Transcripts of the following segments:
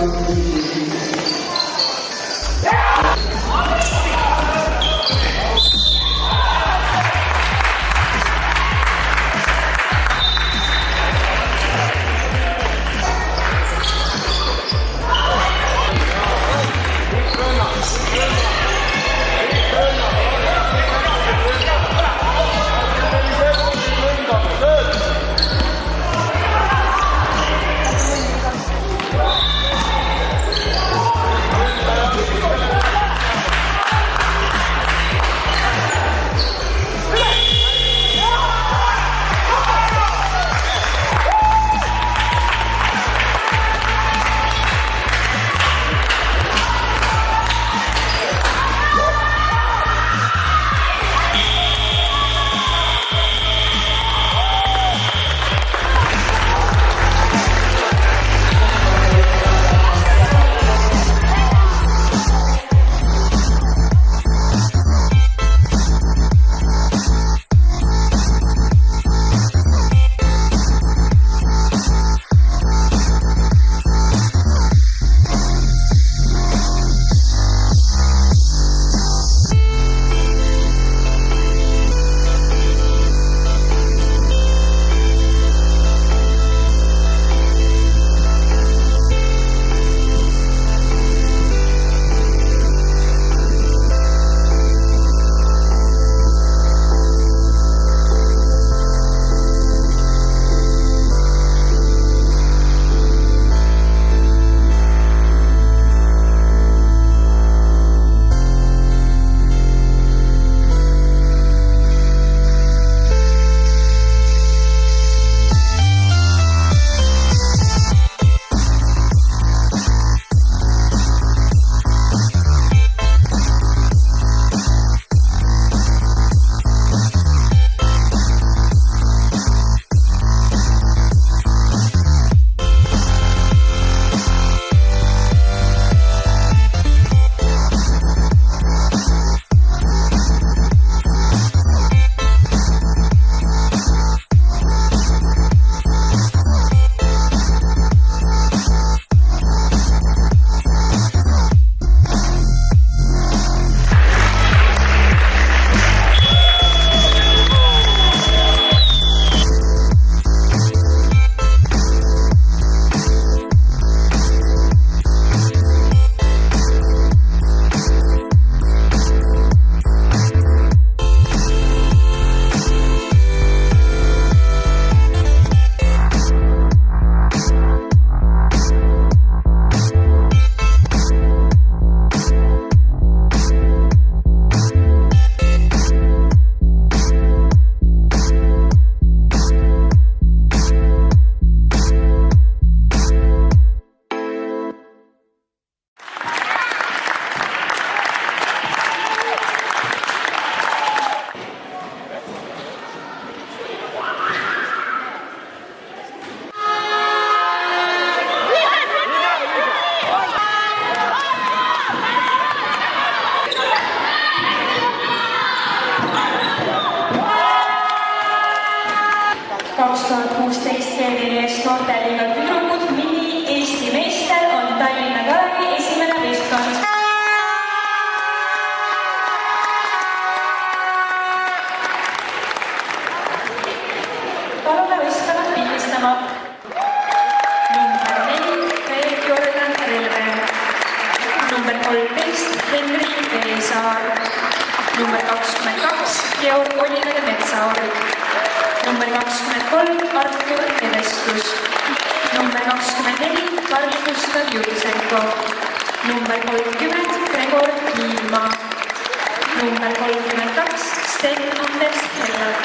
2016 veebruaris noorteliiga tüdrukud mini Eesti meister on Tallinna Kalevi esimene võistkond. Palume võistkonnad pildistama. Number 4 Peep Jordan Relve. Number 13 Henri Veesaar. Number 22 Georg Oliver Metsaur. Number 23 Artur Edestus. Number 24 Karl Gustav Jutsenko. Number 30 Gregor Kiilmaa. Number 32 Sten Anders Hellat.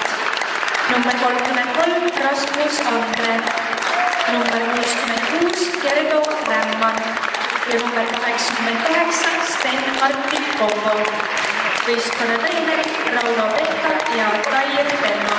Number 33 Rasmus Andre. Number 66 Gerdo Rämman. Ja number 89 Sten Arti Kovo. Võistkonna treenerid Rauno Pekka ja Tair Penno.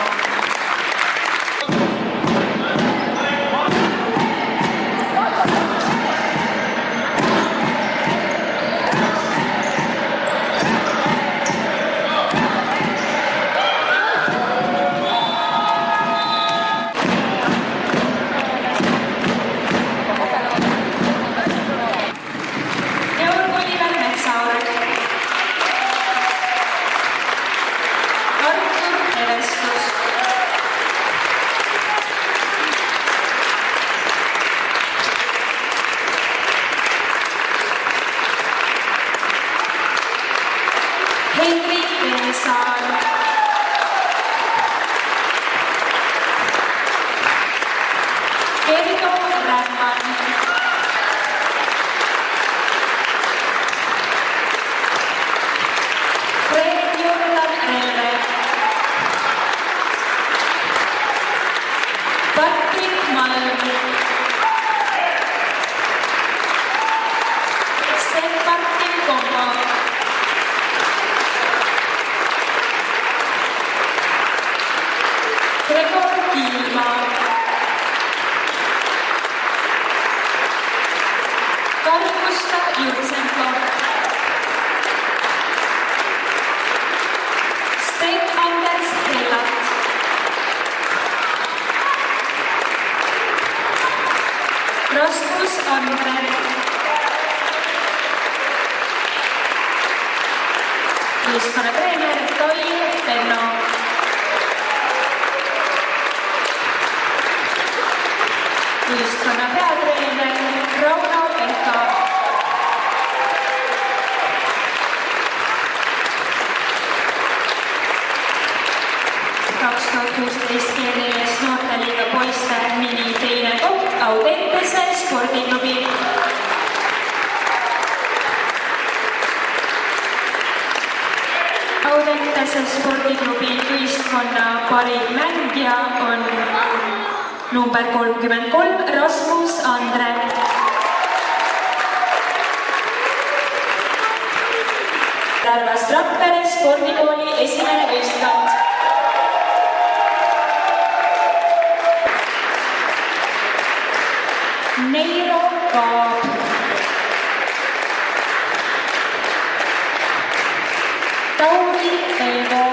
Saar. Kerdo Rämman. Fred-Jordan Reve. Patrik Malm. Sten-Martin Kommo. Gregor Kiilma. Karl-Gustav Jurtsenko. Sten-Anders Hellat. Rasmus Andre. Võistkonna treener Toi Penno. Võistkonna peatreener Rauno Pehka. Keeriles noorteliiga poiste mini teine koht Audentese spordiklubi. Audentese spordiklubi võistkonna parim mängija on number 33 Rasmus Andre. Järvast Rakvere spordikooli esimene võistkond. Neiro Kaab. Tauri Eevo.